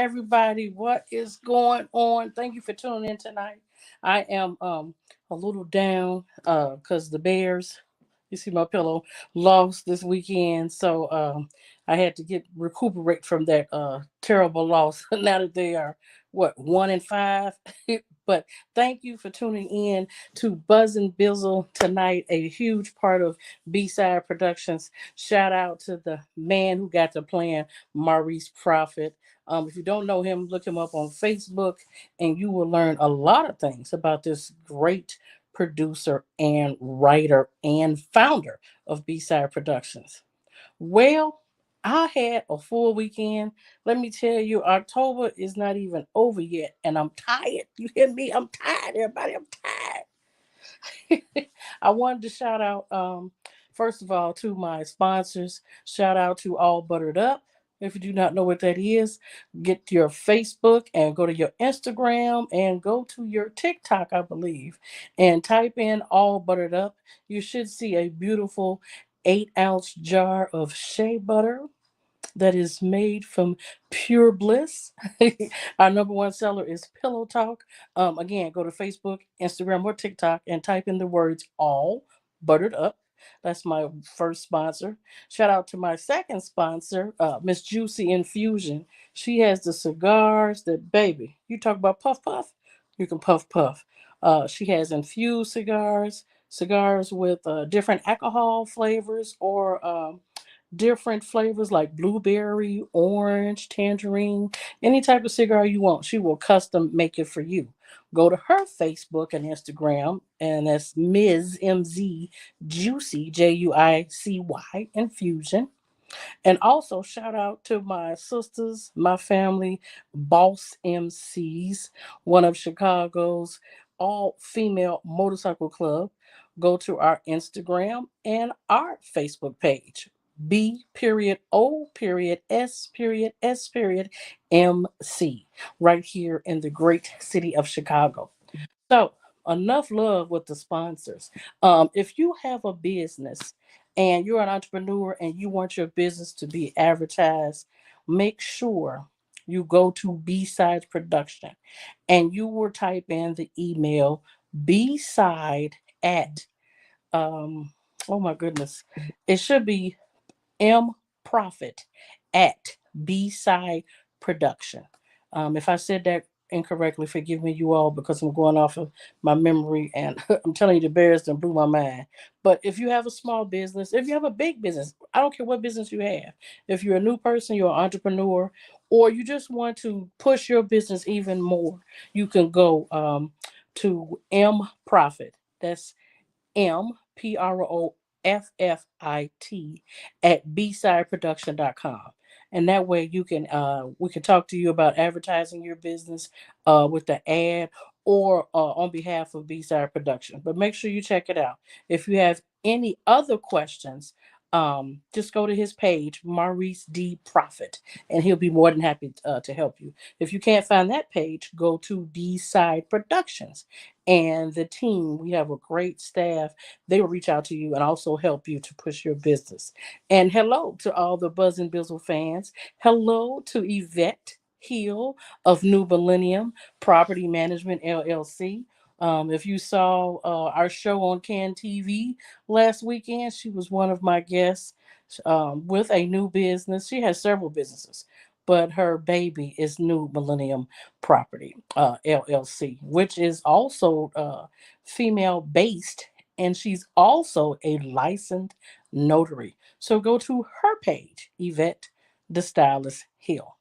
everybody. What is going on? Thank you for tuning in tonight. I am a little down because the Bears, you see my pillow, lost this weekend. So I had to recuperate from that terrible loss. Now that they are what 1-5. But thank you for tuning in to Buzzin Bizzle tonight, a huge part of B-Side Productions. Shout out to the man who got to playing Maurice Prophet. If you don't know him, look him up on Facebook, and you will learn a lot of things about this great producer and writer and founder of B-Side Productions. Well, I had a full weekend. Let me tell you, October is not even over yet, and I'm tired. You hear me? I'm tired, everybody. I'm tired. I wanted to shout out, first of all, to my sponsors. Shout out to All Buttered Up. If you do not know what that is, get to your Facebook and go to your Instagram and go to your TikTok, I believe, and type in All Buttered Up. You should see a beautiful 8-ounce jar of shea butter that is made from pure bliss. Our number one seller is Pillow Talk. Again, go to Facebook, Instagram, or TikTok and type in the words all buttered up. That's my first sponsor. Shout out to my second sponsor, Miss Juicy Infusion. She has the cigars that, baby, you talk about puff puff, you can puff puff. She has infused cigars, cigars with different alcohol flavors or different flavors like blueberry, orange, tangerine, any type of cigar you want. She will custom make it for you. Go to her Facebook and Instagram, and that's Ms. MZ Juicy, Juicy Infusion. And also shout out to my sisters, my family, Boss MCs, one of Chicago's all female motorcycle club. Go to our Instagram and our Facebook page. B period O period S period S period MC, right here in the great city of Chicago. So, enough love with the sponsors. If you have a business and you're an entrepreneur and you want your business to be advertised, make sure you go to B-Sides Production and you will type in the email B-Side at, um, oh my goodness, it should be M Profit at B Side Production. If I said that incorrectly, forgive me, you all, because I'm going off of my memory, and I'm telling you, the Bears done blew my mind. But if you have a small business, if you have a big business, I don't care what business you have. If you're a new person, you're an entrepreneur, or you just want to push your business even more, you can go to M Profit. That's MPROFFIT at bsideproduction.com. And that way you can we can talk to you about advertising your business with the ad or on behalf of B-Side Production. But make sure you check it out. If you have any other questions, just go to his page, Maurice D. Profit, and he'll be more than happy to help you. If you can't find that page, go to B-Side Productions and the team. We have a great staff. They will reach out to you and also help you to push your business. And hello to all the Buzzin Bizzle fans. Hello to Yvette Hill of New Millennium Property Management LLC. If you saw our show on Can TV last weekend, she was one of my guests with a new business. She has several businesses, but her baby is New Millennium Property LLC, which is also female based, and she's also a licensed notary. So go to her page, Yvette the Stylist Hill.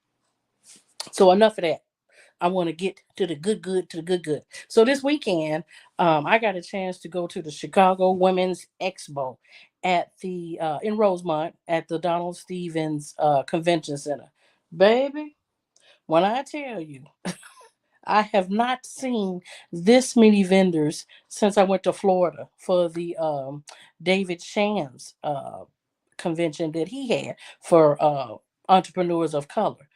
So enough of that. I want to get to the good. So this weekend, I got a chance to go to the Chicago Women's Expo at the in Rosemont at the Donald Stevens Convention Center. Baby, when I tell you, I have not seen this many vendors since I went to Florida for the David Shands convention that he had for entrepreneurs of color.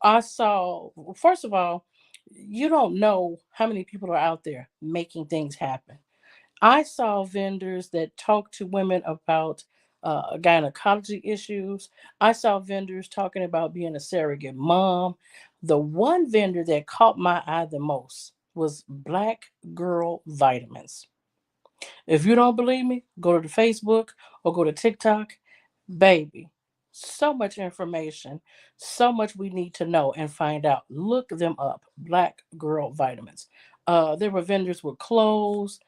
I saw, first of all, you don't know how many people are out there making things happen. I saw vendors that talk to women about gynecology issues. I saw vendors talking about being a surrogate mom. The one vendor that caught my eye the most was Black Girl Vitamins. If you don't believe me, go to the Facebook or go to TikTok. Baby, so much information, so much we need to know and find out. Look them up. Black Girl Vitamins. There were vendors with clothes.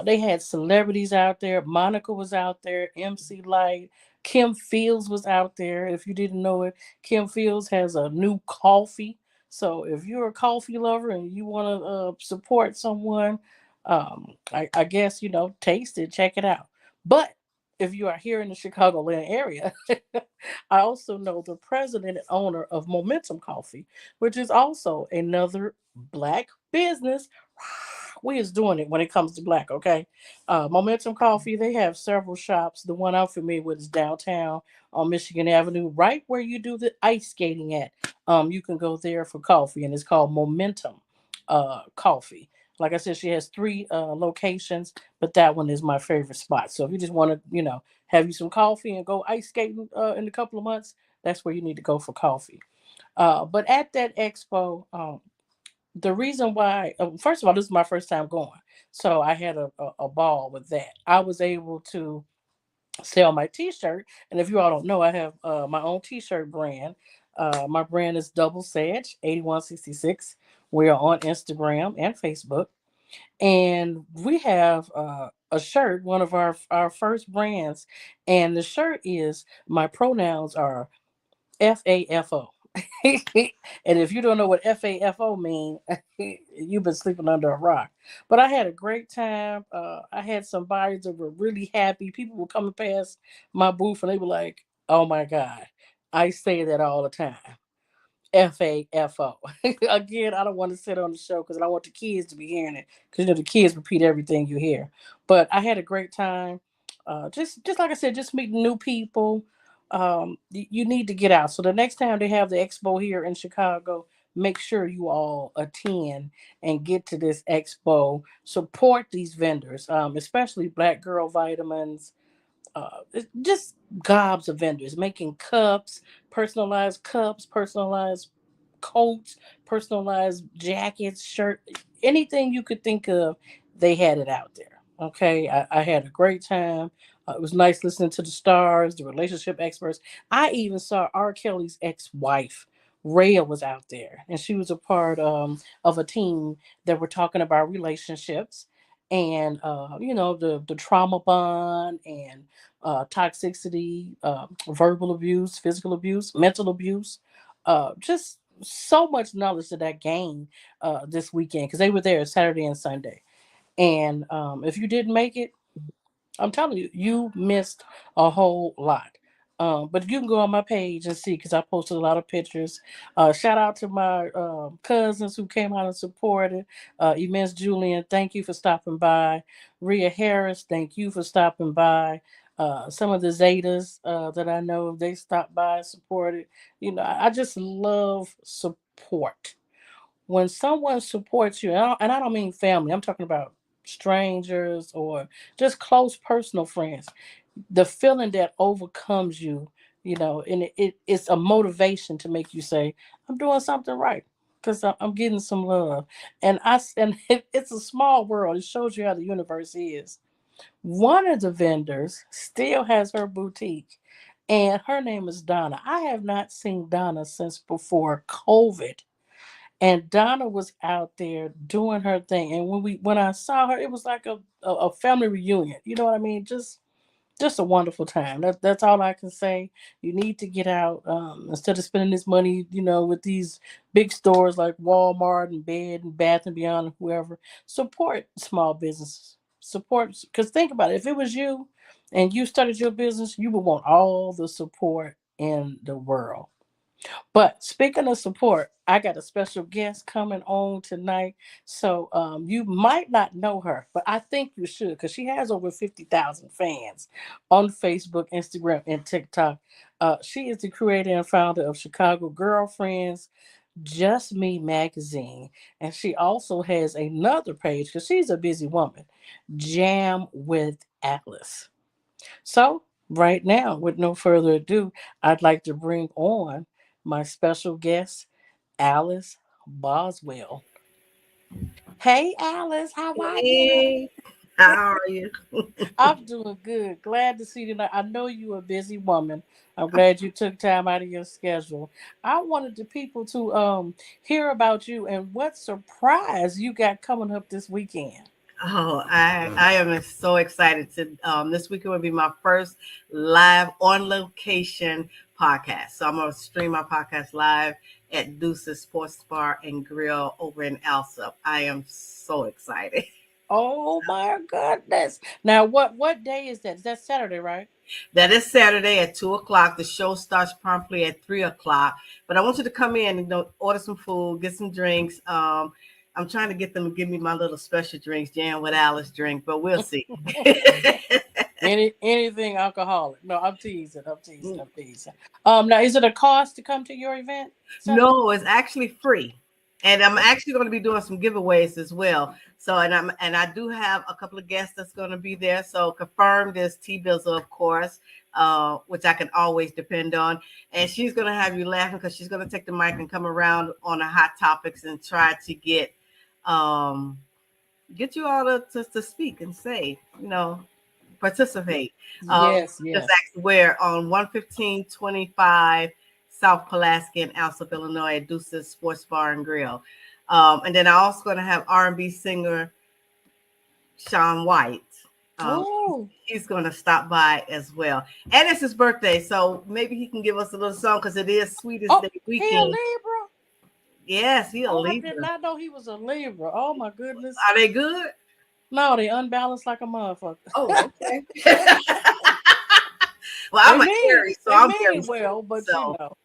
They had celebrities out there. Monica was out there. MC Light. Kim Fields was out there. If you didn't know it, Kim Fields has a new coffee. So if you're a coffee lover and you want to support someone, I guess, taste it, check it out. But if you are here in the Chicagoland area, I also know the president and owner of Momentum Coffee, which is also another black business. We is doing it when it comes to black, okay? Momentum Coffee, they have several shops. The one I'm familiar with is downtown on Michigan Avenue, right where you do the ice skating at. You can go there for coffee, and it's called Momentum Coffee. Like I said, she has three locations, but that one is my favorite spot. So if you just want to, have you some coffee and go ice skating in a couple of months, that's where you need to go for coffee. But at that expo, the reason why, first of all, this is my first time going. So I had a ball with that. I was able to sell my t-shirt. And if you all don't know, I have my own t-shirt brand. My brand is Double Sedge 8166. We are on Instagram and Facebook, and we have a shirt, one of our first brands, and the shirt is my pronouns are FAFO. And if you don't know what FAFO mean, you've been sleeping under a rock. But I had a great time. I had some buyers that were really happy. People were coming past my booth and they were like, "Oh my god, I say that all the time." FAFO. Again, I don't want to sit on the show because I don't want the kids to be hearing it, because the kids repeat everything you hear. But I had a great time. Just like I said, just meeting new people. You need to get out. So the next time they have the expo here in Chicago, make sure you all attend and get to this expo. Support these vendors, especially Black Girl Vitamins, just gobs of vendors making cups, personalized coats, personalized jackets, shirt, anything you could think of, they had it out there. Okay, I had a great time. It was nice listening to the stars, the relationship experts. I even saw R. Kelly's ex-wife. Rhea was out there, and she was a part of a team that were talking about relationships and the trauma bond and toxicity, verbal abuse, physical abuse, mental abuse, just so much knowledge that I gained this weekend because they were there Saturday and Sunday. And if you didn't make it, I'm telling you, you missed a whole lot. But you can go on my page and see because I posted a lot of pictures. Shout out to my cousins who came out and supported. Immense Julian, thank you for stopping by. Rhea Harris, thank you for stopping by. Some of the Zetas that I know, they stopped by and supported. I just love support. When someone supports you, and I don't mean family, I'm talking about strangers or just close personal friends, the feeling that overcomes you, and it's a motivation to make you say, I'm doing something right because I'm getting some love. And it's a small world. It shows you how the universe is. One of the vendors still has her boutique, and her name is Donna. I have not seen Donna since before COVID, and Donna was out there doing her thing. And when I saw her, it was like a family reunion. You know what I mean? Just a wonderful time. That's all I can say. You need to get out instead of spending this money, with these big stores like Walmart and Bed and Bath and Beyond and whoever. Support small businesses. Support, because think about it. If it was you and you started your business, you would want all the support in the world. But speaking of support, I got a special guest coming on tonight. So you might not know her, but I think you should because she has over 50,000 fans on Facebook, Instagram, and TikTok. She is the creator and founder of Chicago Girlfriends, Just Me magazine. And she also has another page because she's a busy woman, Jam with Atlas. So right now, with no further ado, I'd like to bring on my special guest, Alice Boswell. Hey, Alice, how are you? Hey, how are you? I'm doing good. Glad to see you tonight. I know you're a busy woman. I'm glad you took time out of your schedule. I wanted the people to hear about you and what surprise you got coming up this weekend. Oh, I am so excited to this weekend will be my first live on location podcast. So I'm gonna stream my podcast live at Deuce's Sports Bar and Grill over in Alsop. I am so excited. Oh my goodness! Now, what day is that? Is that Saturday, right? That is Saturday at 2 o'clock. The show starts promptly at 3 o'clock. But I want you to come in and order some food, get some drinks. I'm trying to get them to give me my little special drinks, jam with Alice drink, but we'll see. Anything alcoholic? No, I'm teasing. I'm teasing. I'm teasing. Now is it a cost to come to your event Saturday? No, it's actually free. And I'm actually going to be doing some giveaways as well. So I do have a couple of guests that's going to be there. So confirmed is T Bizzle, of course, which I can always depend on. And she's going to have you laughing because she's going to take the mic and come around on the hot topics and try to um, get you all to speak and say, participate. Yes, Just yes. ask where on 11525 South Pulaski in Alsop, Illinois, at Deuce's Sports Bar and Grill. And then I'm also going to have R&B singer Sean White. Um, Oh, he's going to stop by as well. And it's his birthday, so maybe he can give us a little song because it is Sweetest oh, Day he a weekend. Libra. Yes, he a Oh, I did Libra. not know he was a Libra. Oh my goodness. Are they good? No, they unbalanced like a motherfucker. Oh, okay. Well, They I'm an mean Aries, so they I'm mean very well, sweet. but you So know.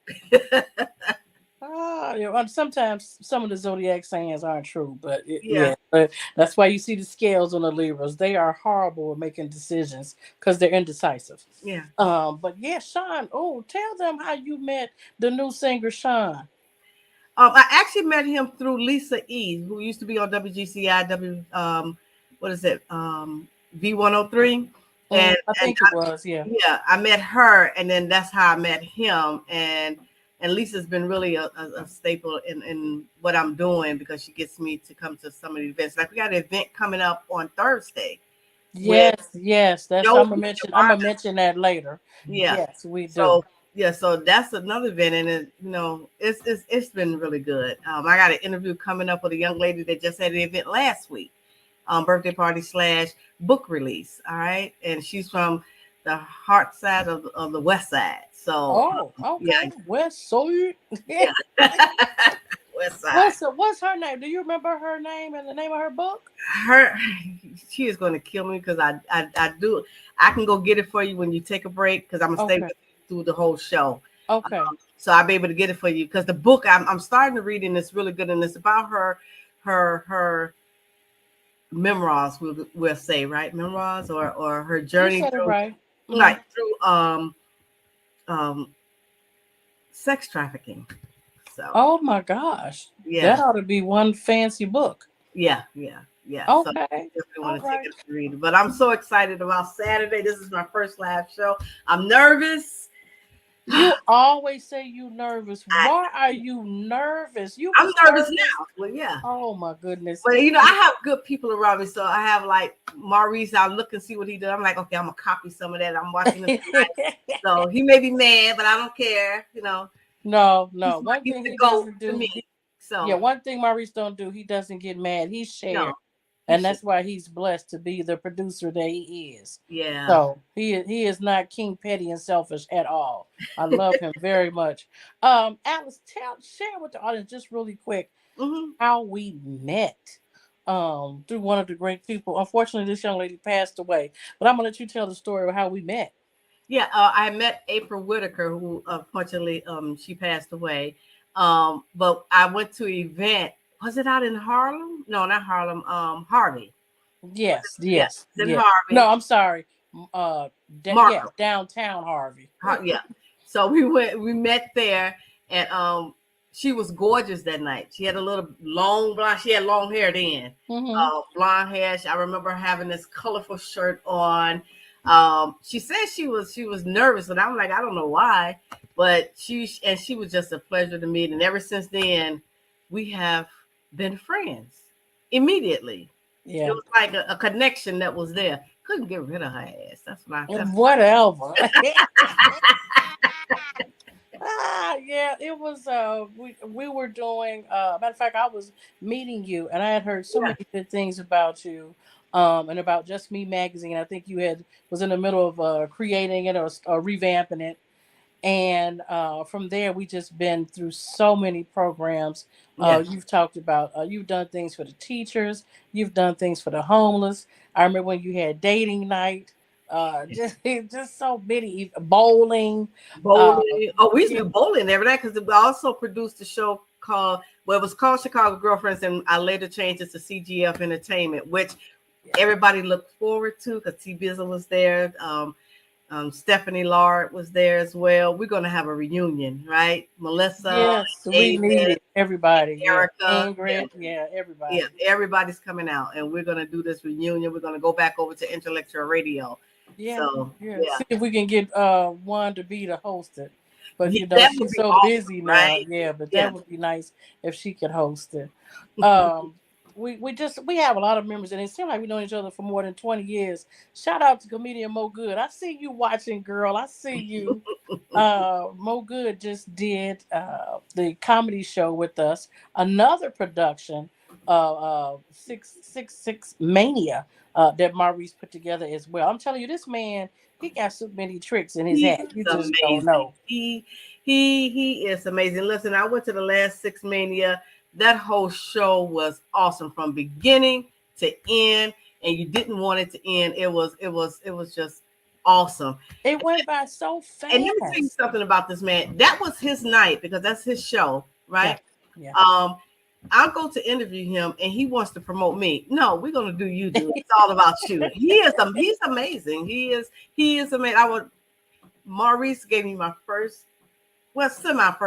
Sometimes some of the zodiac sayings aren't true, but yeah, yeah, but that's why you see the scales on the Libras. They are horrible at making decisions because they're indecisive. yeah. But yeah, Sean. Oh, tell them how you met the new singer Sean. I actually met him through Lisa E, who used to be on WGCI, what is it, V103, I and think it was, yeah. yeah, I met her, and then that's how I met him, and Lisa's been really a staple in what I'm doing because she gets me to come to some of the events. Like we got an event coming up on Thursday with Yes, yes. That's Joey I'm gonna mention. I'm gonna Yolanda. mention that later. Yeah. Yes, we do. So yeah, so that's another event, and it's been really good. I got an interview coming up with a young lady that just had an event last week, birthday party / book release. All right, and she's from the heart side of the west side. So Oh, yeah, okay. West Side. yeah, west side. What's her name? Do you remember her name and the name of her book? Her, she is going to kill me because I do. I can go get it for you when you take a break because I'm gonna stay Okay. with you through the whole show. Okay. So I'll be able to get it for you because the book I'm starting to read and it's really good and it's about her memoirs we'll say right memoirs or her You journey said it through right. Hmm. like through um sex trafficking. So Oh my gosh. That yeah, ought to be one fancy book. yeah. So Okay. definitely All want to take right. it and read it. But I'm so excited about Saturday. This is my first live show. I'm nervous. You always say you nervous. I, Why are you nervous? You I'm was nervous nervous. now. Well, yeah. Oh my goodness. But I have good people around me, so I have like Maurice. I look and see what he does. I'm like, okay, I'm gonna copy some of that. I'm watching this tonight, so he may be mad, but I don't care. No, no. One He's thing the he goat doesn't to do, me. yeah, So one thing Maurice don't do, he doesn't get mad. He no, share. he And should. that's why he's blessed to be the producer that he is. Yeah. So he is not king petty and selfish at all. I love him very much. Alice, share with the audience just really quick hmm how we met. Through one of the great people. Unfortunately, this young lady passed away. But I'm gonna let you tell the story of how we met. Yeah. I met April Whitaker, who unfortunately she passed away. But I went to an event. Was it out in Harlem? No, not Harlem. Harvey. Yes, Yeah, yes, it's in yes. No, Harvey. I'm sorry. Yes, Markham. downtown Harvey. Yeah. So we met there, and she was gorgeous that night. She had a little long blonde. She had long hair then, Hmm. blonde hair. I remember having this colorful shirt on. She said she was nervous, and I'm like, I don't know why, but she was just a pleasure to meet, and ever since then, we have been friends immediately. Yeah. It was like a connection that was there. Couldn't get rid of her ass. Whatever. Yeah, it was we were doing matter of fact, I was meeting you and I had heard so many good things about you, and about Just Me magazine. I think you had was in the middle of creating it or revamping it. And from there we just been through so many programs. You've talked about you've done things for the teachers, you've done things for the homeless. I remember when you had dating night, just so many, bowling. Bowling. Oh, we used to Yeah, do bowling every night because we also produced a show called, well, it was called Chicago Girlfriends, and I later changed it to CGF Entertainment, which everybody looked forward to because T Bizzle was there. Stephanie Lard was there as well. We're going to have a reunion, right? Melissa, yes, we David, needed everybody. Erica, Ingrid, everybody. yeah, everybody's coming out, and we're going to do this reunion. We're going to go back over to intellectual radio. Yeah, So yeah. See if we can get one to be the host it. But yeah, you know, that would she's be so awesome, busy now. right? Yeah, but Yeah. that would be nice if she could host it. We have a lot of members and it seems like we know each other for more than 20 years. Shout out to comedian Mo Good. I see you watching, girl. I see you. Mo Good just did the comedy show with us. Another production of 666 Mania that Maurice put together as well. I'm telling you, this man, he got so many tricks in his He hat. is You just amazing. don't know. He is amazing. Listen, I went to the last Six Mania. That whole show was awesome from beginning to end, and you didn't want it to end. It was just awesome. It went by so fast. And let me tell you something about this man. That was his night because that's his show, right? Yeah. I'll go to interview him and he wants to promote me. No, we're gonna do you, dude. It's all about you. He's amazing. He is amazing. Maurice gave me my first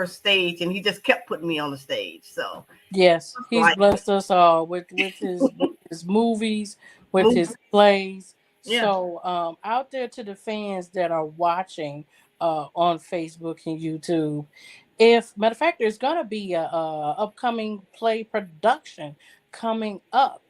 stage, and he just kept putting me on the stage. So yes, he's blessed us all with his movies, with his plays. Yeah. So out there to the fans that are watching on Facebook and YouTube, if matter of fact, there's gonna be a upcoming play production coming up,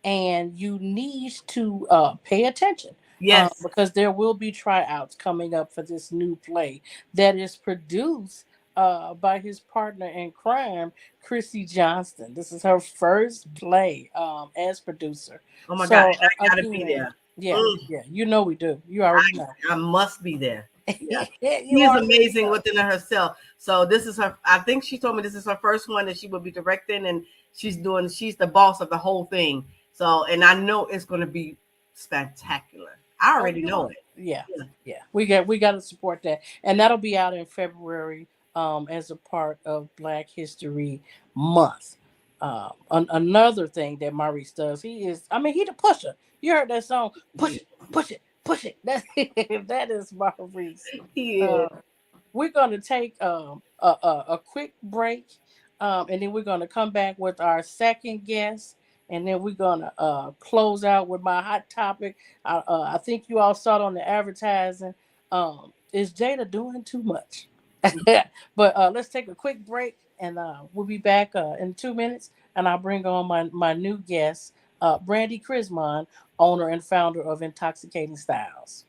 and you need to pay attention. Yes, because there will be tryouts coming up for this new play that is produced by his partner in crime, Chrissy Johnston. This is her first play as producer. Oh my God, I gotta be there. Yeah, yeah, you know we do. You already know. I must be there. Yeah. She is amazing within herself. So this is her. I think she told me this is her first one that she will be directing, and she's the boss of the whole thing. So, and I know it's going to be spectacular. I already know it. Yeah. We got to support that, and that'll be out in February as a part of Black History Month. Another thing that Maurice does, he the pusher. You heard that song, push it. That is Maurice. Yeah. We're gonna take a quick break, and then we're gonna come back with our second guest. And then we're gonna close out with my hot topic. I think you all saw it on the advertising. Is Jada doing too much? But let's take a quick break, and we'll be back in 2 minutes. And I'll bring on my new guest, Brandy Crismon, owner and founder of Intoxicating Styles.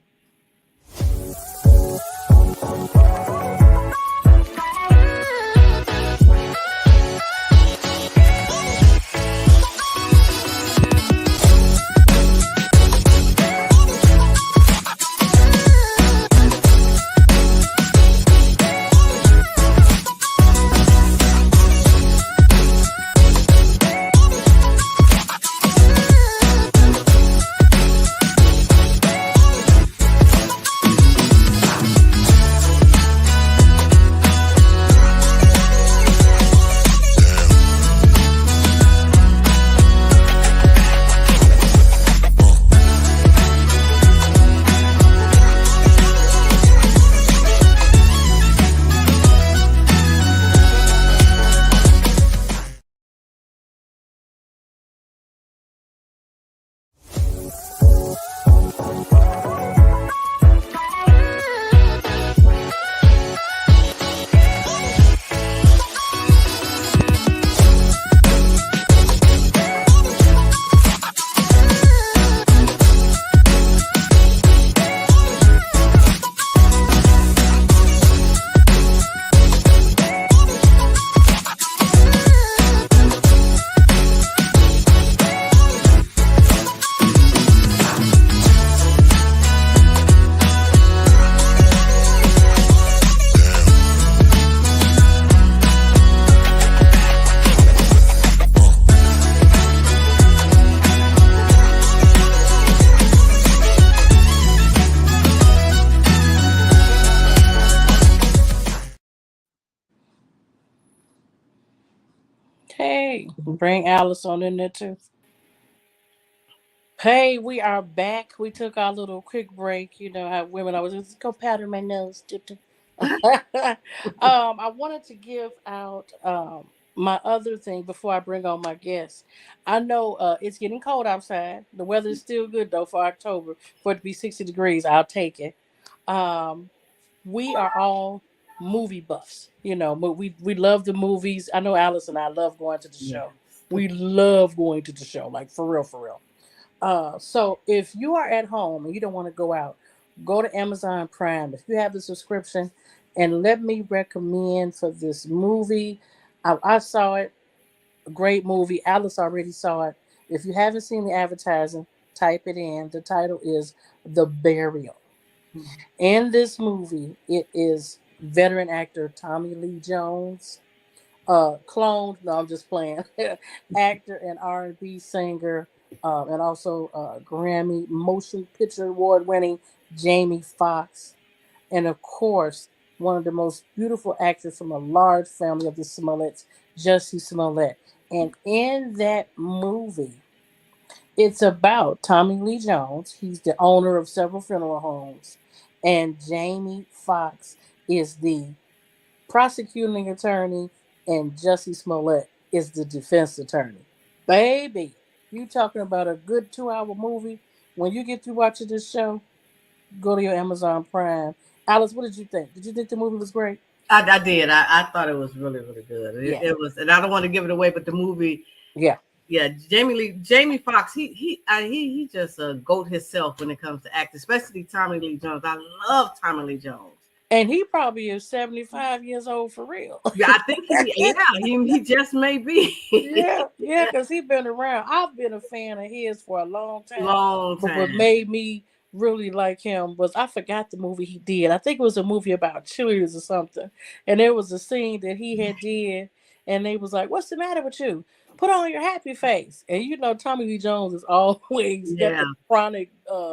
Okay, bring Alice on in there too. Hey, we are back. We took our little quick break. You know how women always just go powder my nose. I wanted to give out my other thing before I bring on my guests. I know it's getting cold outside. The weather is still good though for October. For it to be 60 degrees, I'll take it. Um, we are all movie buffs. You know, we love the movies. I know Alice and I love going to the Yes. show. We love going to the show, like for real, for real. So if you are at home and you don't want to go out, go to Amazon Prime. If you have the subscription, and let me recommend for this movie. I saw it, a great movie. Alice already saw it. If you haven't seen the advertising, type it in. The title is The Burial. In this movie, it is veteran actor Tommy Lee Jones, cloned. No, I'm just playing. Actor and R&B singer, and also Grammy Motion Picture Award winning Jamie Foxx, and of course one of the most beautiful actors from a large family of the Smolletts, Jussie Smollett. And in that movie, it's about Tommy Lee Jones. He's the owner of several funeral homes, and Jamie Foxx is the prosecuting attorney, and Jussie Smollett is the defense attorney. Baby, you talking about a good 2 hour movie. When you get through watching this show, go to your Amazon Prime. Alice, what did you think? Did you think the movie was great? I did. I thought it was really, really good. Yeah. It was, and I don't want to give it away, but the movie, Yeah. yeah, Jamie Foxx, he just a goat himself when it comes to acting, especially Tommy Lee Jones. I love Tommy Lee Jones. And he probably is 75 years old for real. Yeah, I think he just may be. Yeah, yeah, because he's been around. I've been a fan of his for a long time. Long But what time. made me really like him was I forgot the movie he did. I think it was a movie about cheerleaders or something. And there was a scene that he had did, and they was like, "What's the matter with you? Put on your happy face." And you know, Tommy Lee Jones is always got Yeah. the chronic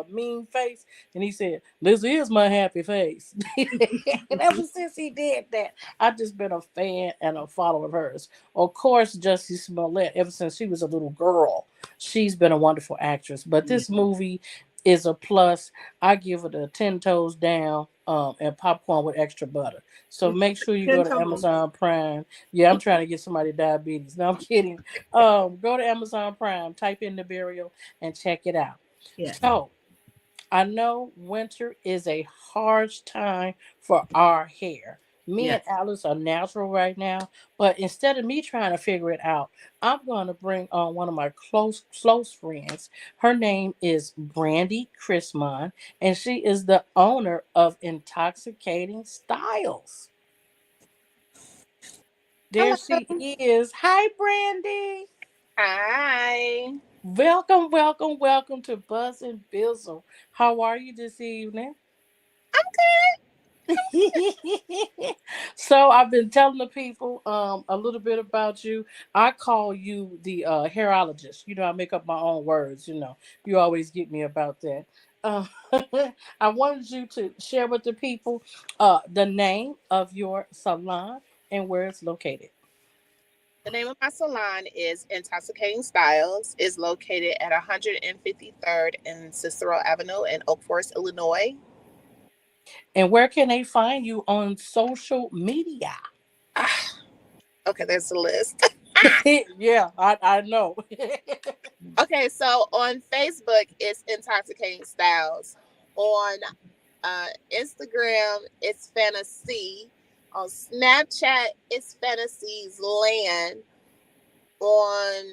mean face, and he said, "This is my happy face." And ever since he did that, I've just been a fan and a follower of hers. Of course, Jussie Smollett, ever since she was a little girl, she's been a wonderful actress. But Yeah. this movie is a plus. I give it a 10 toes down, and popcorn with extra butter. So make sure you go Ten to toes. Amazon Prime. Yeah, I'm trying to get somebody diabetes. No, I'm kidding. Go to Amazon Prime, type in The Burial, and check it out. Yeah. So I know winter is a harsh time for our hair. Me and Yes. Alice are natural right now, but instead of me trying to figure it out, I'm going to bring on one of my close friends. Her name is Brandy Chrismon, and she is the owner of Intoxicating Styles. There she Hello. is. Hi, Brandy. Hi. Welcome, welcome, welcome to Buzzin Bizzle. How are you this evening? I'm good. So I've been telling the people a little bit about you. I call you the hairologist. You know, I make up my own words. You know, you always get me about that. Uh, I wanted you to share with the people the name of your salon and where it's located. The name of my salon is Intoxicating Styles. It's located at 153rd and Cicero Avenue in Oak Forest, Illinois. And where can they find you on social media? Ah, okay, there's a list. Yeah, I know. Okay, so on Facebook, it's Intoxicating Styles. On Instagram, it's Fantasy. On Snapchat, it's Fantasies Land. On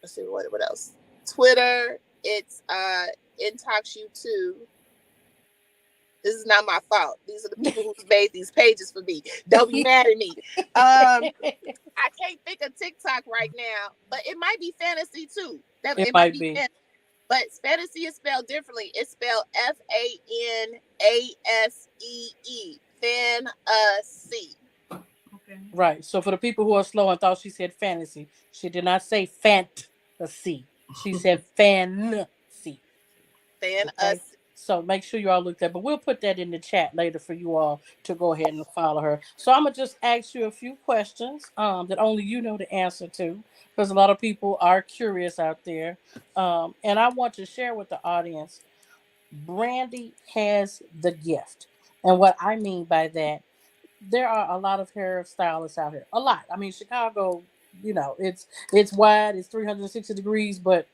let's see what else. Twitter, it's Intox You Too. This is not my fault. These are the people who made these pages for me. Don't be mad at me. I can't think of TikTok right now, but it might be fantasy too. That It it might might be be. fantasy. But fantasy is spelled differently. It's spelled Fanasee. Fantasy. Okay. Right. So for the people who are slow and thought she said fantasy, she did not say fantasy. She said fancy. Okay. Fantasy. So make sure you all look that. But we'll put that in the chat later for you all to go ahead and follow her. So I'm gonna just ask you a few questions that only you know the answer to, because a lot of people are curious out there. And I want to share with the audience. Brandy has the gift, and what I mean by that, there are a lot of hairstylists out here. A lot. I mean, Chicago, it's wide, it's 360 degrees, but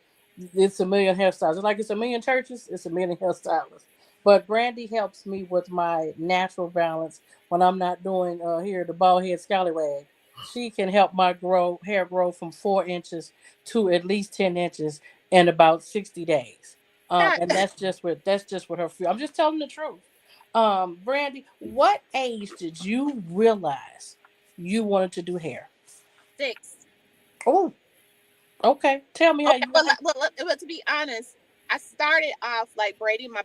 it's a million hairstyles. It's like it's a million churches, it's a million hairstylists. But Brandy helps me with my natural balance when I'm not doing here the bald head scallywag. She can help my hair grow from 4 inches to at least 10 inches in about 60 days. And that's just with her. I'm just telling the truth. Brandy, what age did you realize you wanted to do hair? 6. Oh, okay. Tell me how Okay, you. but to be honest, I started off like braiding my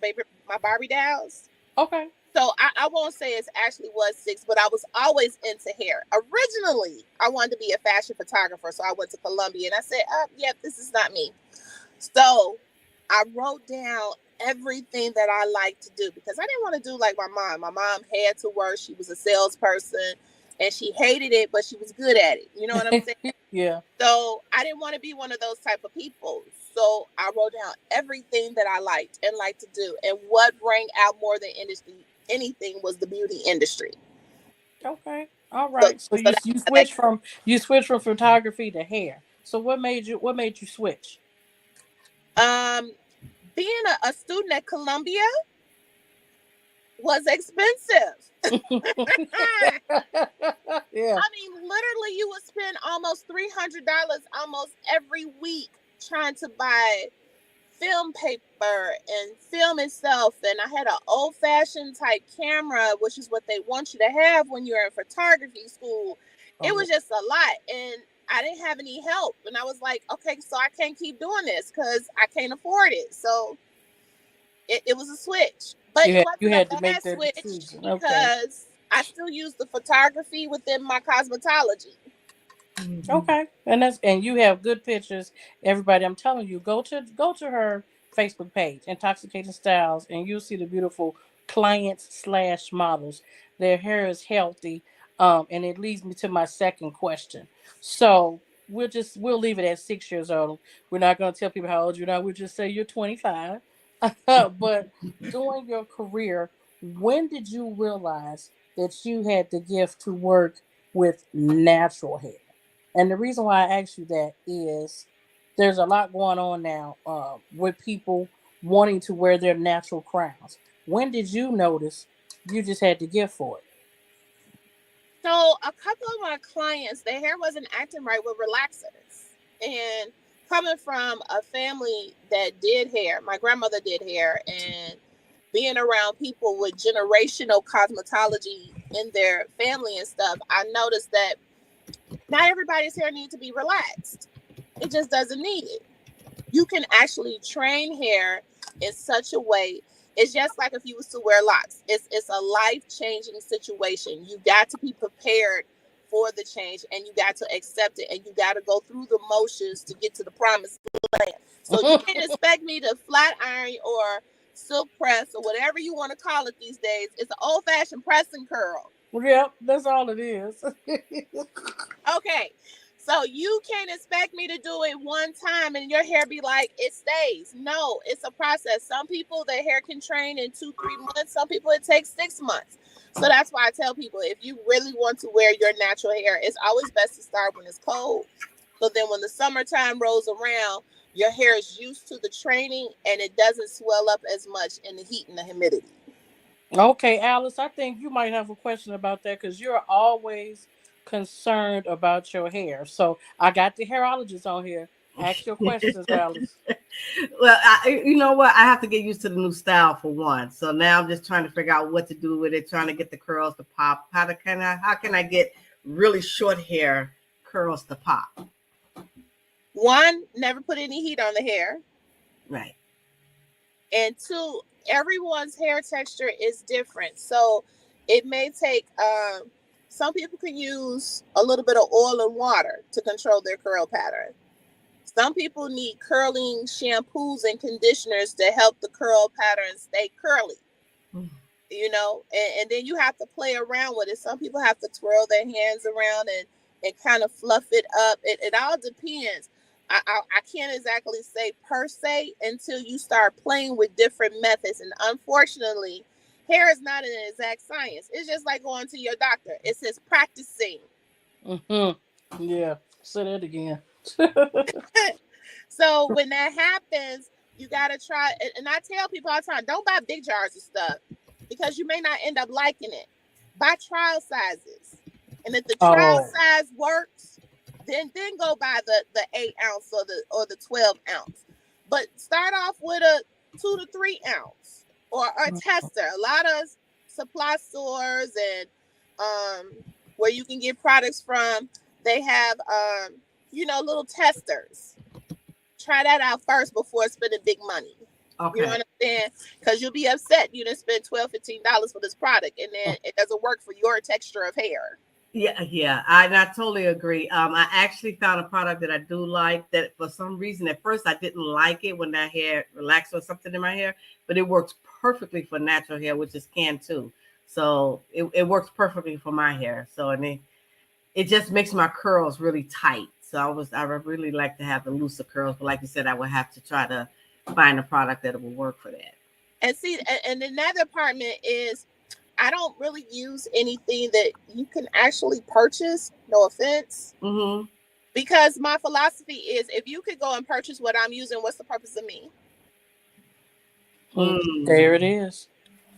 Barbie dolls. Okay. So I won't say it actually was 6, but I was always into hair. Originally, I wanted to be a fashion photographer, so I went to Columbia and I said, yeah, this is not me. So I wrote down everything that I like to do because I didn't want to do like my mom. My mom had to work. She was a salesperson and she hated it, but she was good at it. You know what I'm saying? Yeah. So I didn't want to be one of those type of people. So I wrote down everything that I liked and liked to do. And what rang out more than anything was the beauty industry. Okay. All So, right. So so you switched from photography to hair. So what made you switch? um, being a student at Columbia was expensive. Yeah. I mean, literally, you would spend almost $300 almost every week trying to buy film paper and film itself. And I had an old-fashioned type camera, which is what they want you to have when you're in photography school. It Oh, was just a lot, and I didn't have any help. And I was like, okay, so I can't keep doing this because I can't afford it. So it was a switch, but you it had you wasn't a had to make bad that switch decision. Okay. because I still use the photography within my cosmetology. Okay, and you have good pictures. Everybody, I'm telling you, go to her Facebook page, Intoxicating Styles, and you'll see the beautiful clients/models. Their hair is healthy, and it leads me to my second question. So we'll leave it at 6 years old. We're not going to tell people how old you are. We'll just say you're 25. But during your career, when did you realize that you had the gift to work with natural hair? And the reason why I ask you that is there's a lot going on now with people wanting to wear their natural crowns. When did you notice you just had to gift for it? So a couple of my clients, their hair wasn't acting right with relaxers. And coming from a family that did hair, my grandmother did hair, and being around people with generational cosmetology in their family and stuff, I noticed that not everybody's hair needs to be relaxed. It just doesn't need it. You can actually train hair in such a way. It's just like if you was to wear locks. It's a life-changing situation. You got to be prepared for the change and you got to accept it and you got to go through the motions to get to the promised land. So you can't expect me to flat iron or silk press or whatever you want to call it these days. It's an old-fashioned press and curl. Yep, that's all it is. Okay. So you can't expect me to do it one time and your hair be like, it stays. No, it's a process. Some people, their hair can train in 2-3 months. Some people, it takes 6 months. So that's why I tell people, if you really want to wear your natural hair, it's always best to start when it's cold. So then when the summertime rolls around, your hair is used to the training and it doesn't swell up as much in the heat and the humidity. Okay, Alice, I think you might have a question about that because you're always concerned about your hair. So I got the hairologist on here. Ask your questions, Alice. Well, you know what? I have to get used to the new style for one. So now I'm just trying to figure out what to do with it, trying to get the curls to pop. How can I get really short hair curls to pop? One, never put any heat on the hair. Right. And two, everyone's hair texture is different. So it may take, some people can use a little bit of oil and water to control their curl pattern. Some people need curling shampoos and conditioners to help the curl pattern stay curly. You know, and then you have to play around with it. Some people have to twirl their hands around and kind of fluff it up. It all depends. I can't exactly say per se until you start playing with different methods. And unfortunately, hair is not an exact science. It's just like going to your doctor. It says practicing. Yeah, say that again. So when that happens, you got to try. And I tell people all the time, don't buy big jars of stuff because you may not end up liking it. Buy trial sizes. And if the trial size works, then go buy the 8 ounce or the 12 ounce. But start off with a 2 to 3 ounce or a tester. A lot of supply stores and where you can get products from, they have little testers. Try that out first before spending big money. Okay. You know what I'm saying? Because you'll be upset you didn't spend $12, $15 for this product and then it doesn't work for your texture of hair. Yeah, I totally agree. I actually found a product that I do like that for some reason at first I didn't like it when that hair relaxed or something in my hair, but it works perfectly for natural hair, which is Can2. So it works perfectly for my hair. So it just makes my curls really tight. So I would really like to have the looser curls, but like you said, I would have to try to find a product that will work for that. And see, and another department is I don't really use anything that you can actually purchase. No offense. Mm-hmm. Because my philosophy is if you could go and purchase what I'm using, what's the purpose of me? There it is.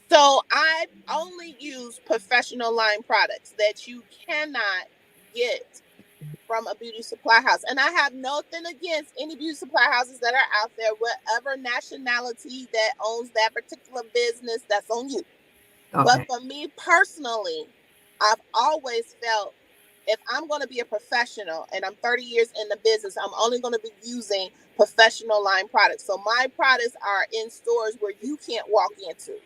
So I only use professional line products that you cannot get from a beauty supply house. And I have nothing against any beauty supply houses that are out there, whatever nationality that owns that particular business, that's on you. Okay. But for me personally, I've always felt if I'm going to be a professional and I'm 30 years in the business, I'm only going to be using professional line products. So my products are in stores where you can't walk into.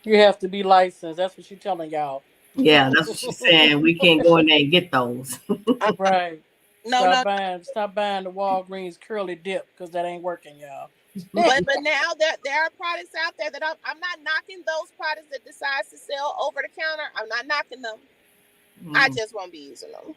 You have to be licensed. That's what she's telling y'all. Yeah, that's what she's saying. We can't go in there and get those. Right. Stop buying the Walgreens curly dip because that ain't working, y'all. but now there are products out there that I'm not knocking those products that decides to sell over the counter. I'm not knocking them. I just won't be using them.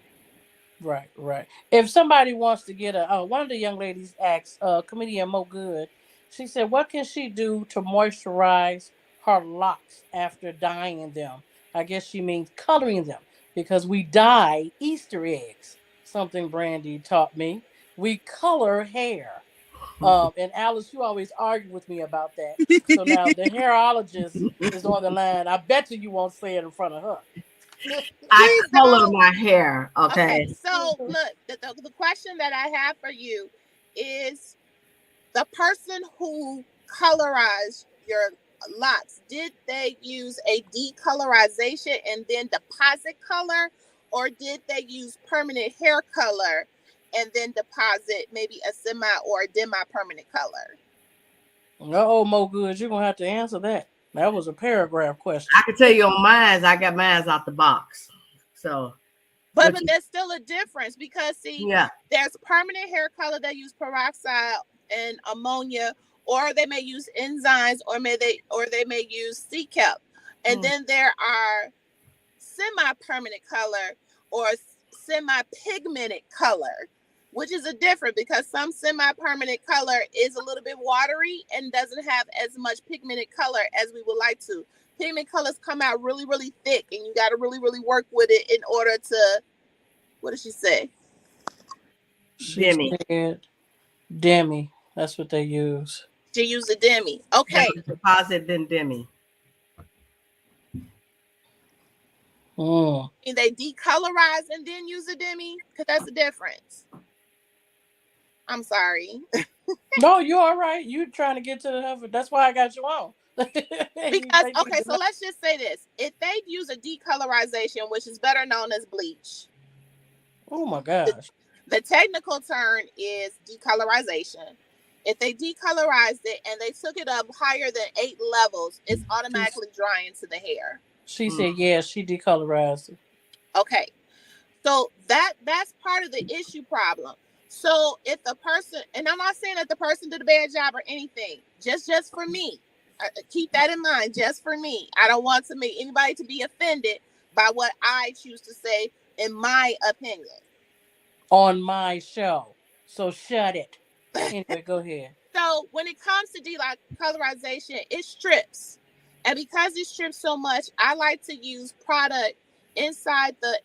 Right. If somebody wants to get one of the young ladies asked, comedian Mo Good, she said, what can she do to moisturize her locks after dyeing them? I guess she means coloring them because we dye Easter eggs. Something Brandy taught me. We color hair. And Alice, you always argue with me about that. So now the hairologist is on the line. I bet you won't say it in front of her. I color my hair. Okay. So look, the question that I have for you is the person who colorized your locks, did they use a decolorization and then deposit color, or did they use permanent hair color and then deposit maybe a semi or a demi-permanent color? Mo Good, you're gonna have to answer that. That was a paragraph question. I can tell you on mine, I got mine out the box. So but there's still a difference because there's permanent hair color that use peroxide and ammonia, or they may use enzymes, or they may use C-Cap. And then there are semi-permanent color or semi-pigmented color, which is a different because some semi-permanent color is a little bit watery and doesn't have as much pigmented color as we would like to. Pigment colors come out really, really thick, and you got to really, really work with it in order to, what did she say? She said demi. That's what they use. She used a demi. Okay. Deposit then demi. And they decolorize and then use a demi? Because that's the difference. I'm sorry. No, you're all right. You're trying to get to the heifer. That's why I got you on. Because, okay, so let's just say this. If they use a decolorization, which is better known as bleach. Oh, my gosh. The technical term is decolorization. If they decolorized it and they took it up higher than 8 levels, it's automatically drying to the hair. She said, yes, she decolorized it. Okay. So that's part of the issue problem. So if the person, and I'm not saying that the person did a bad job or anything, just for me, keep that in mind, just for me. I don't want to make anybody to be offended by what I choose to say in my opinion. On my show. So shut it. Anyway, go ahead. So when it comes to decolorization, it strips. And because it strips so much, I like to use product inside the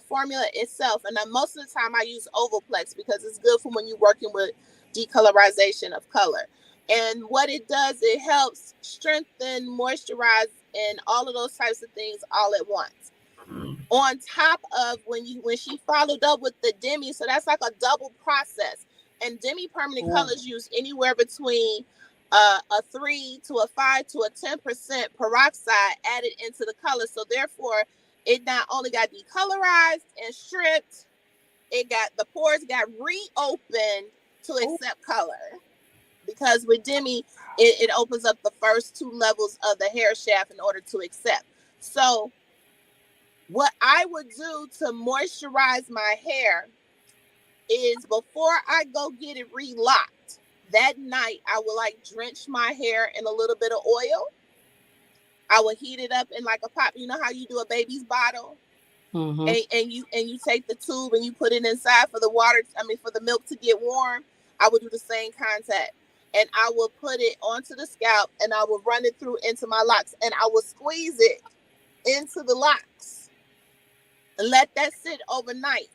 formula itself. And then most of the time I use Ovoplex because it's good for when you're working with decolorization of color. And what it does, it helps strengthen, moisturize, and all of those types of things all at once. On top of when she followed up with the demi, so that's like a double process. And demi permanent colors use anywhere between a 3 to a 5 to a 10% peroxide added into the color. So therefore, it not only got decolorized and stripped, it got the pores got reopened to accept color. Because with demi, it opens up the first 2 levels of the hair shaft in order to accept. So what I would do to moisturize my hair is before I go get it relocked, that night I will like drench my hair in a little bit of oil. I will heat it up in like a pot. You know how you do a baby's bottle? Mm-hmm. And you take the tube and you put it inside for the water, for the milk to get warm. I would do the same contact. And I will put it onto the scalp and I will run it through into my locks and I will squeeze it into the locks and let that sit overnight.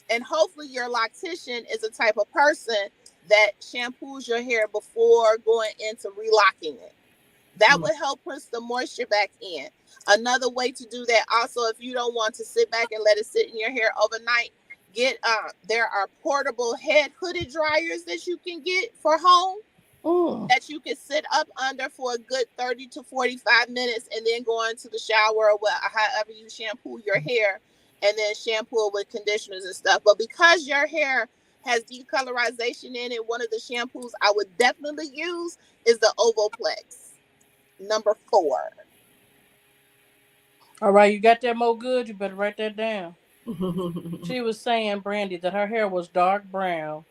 And hopefully your loctician is a type of person that shampoos your hair before going into relocking it. That would help push the moisture back in. Another way to do that also, if you don't want to sit back and let it sit in your hair overnight, there are portable head hooded dryers that you can get for home that you can sit up under for a good 30 to 45 minutes and then go into the shower or however you shampoo your hair and then shampoo it with conditioners and stuff. But because your hair has decolorization in it, one of the shampoos I would definitely use is the Ovoplex number 4. All right, you got that, Mo Good? You better write that down. She was saying, Brandy, that her hair was dark brown.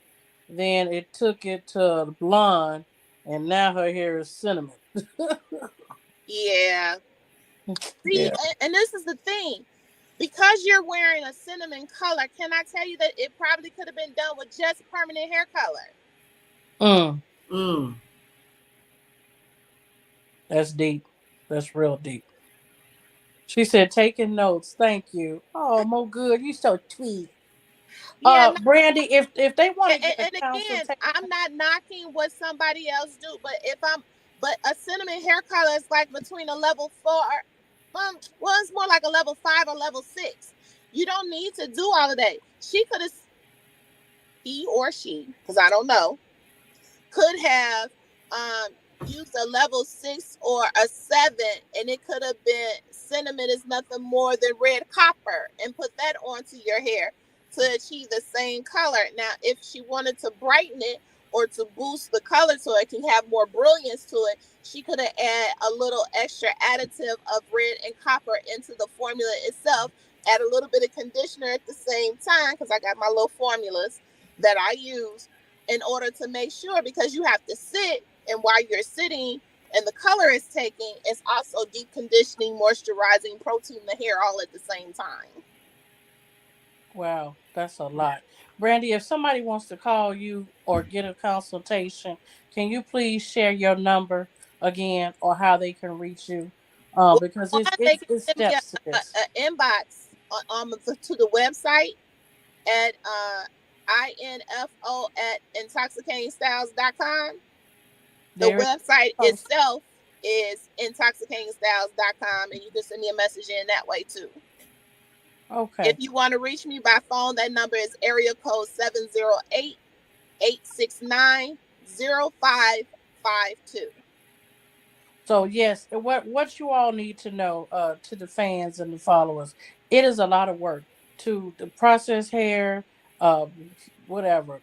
Then it took it to blonde, and now her hair is cinnamon. Yeah. See, Yeah. and this is the thing. Because you're wearing a cinnamon color, can I tell you that it probably could have been done with just permanent hair color? That's deep. That's real deep. She said, taking notes. Thank you. Oh, Mo Good, you so sweet. Yeah, Brandy, if they want to get a and again, consultation. I'm not knocking what somebody else do, but a cinnamon hair color is like between a level 4, well, it's more like a level 5 or level 6. You don't need to do all of that. He or she, because I don't know, could have used a level 6 or a 7, and it could have been cinnamon is nothing more than red copper, and put that onto your hair to achieve the same color. Now, if she wanted to brighten it or to boost the color so it can have more brilliance to it, she could have added a little extra additive of red and copper into the formula itself, add a little bit of conditioner at the same time, because I got my little formulas that I use in order to make sure, because you have to sit, and while you're sitting and the color is taking, it's also deep conditioning, moisturizing, protein the hair all at the same time. Wow, that's a lot. Brandy, if somebody wants to call you or get a consultation, can you please share your number again or how they can reach you? Well, Because one, it's they it's can it's send me steps to this. a inbox to the website at info at intoxicatingstyles.com. The There. website Oh, itself is intoxicatingstyles.com, and you can send me a message in that way too. If okay. you want to reach me by phone, that number is area code 708-869-0552. So yes, what you all need to know, to the fans and the followers, it is a lot of work to the process hair, uh, whatever,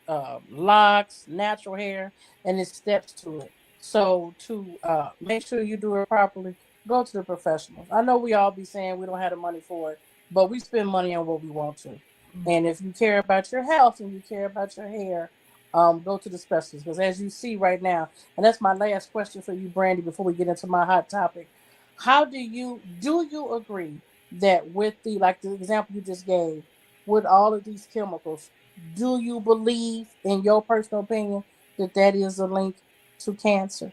locks, natural hair, and it's steps to it. So to make sure you do it properly, go to the professionals. I know we all be saying we don't have the money for it, but we spend money on what we want to. And if you care about your health and you care about your hair, go to the specialist. Because as you see right now, and that's my last question for you, Brandy, before we get into my hot topic. How do you agree that with the like the example you just gave, with all of these chemicals, do you believe, in your personal opinion, that that is a link to cancer?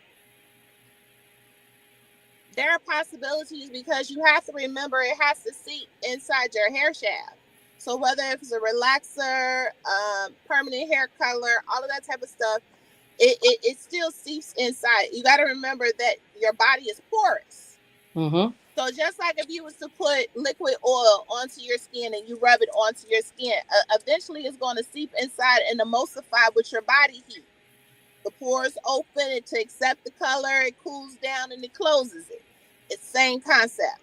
There are possibilities because you have to remember it has to seep inside your hair shaft. So whether it's a relaxer, permanent hair color, all of that type of stuff, it still seeps inside. You got to remember that your body is porous. Mm-hmm. So just like if you was to put liquid oil onto your skin and you rub it onto your skin, eventually it's going to seep inside and emulsify with your body heat. The pores open it to accept the color, it cools down and it closes it. It's same concept,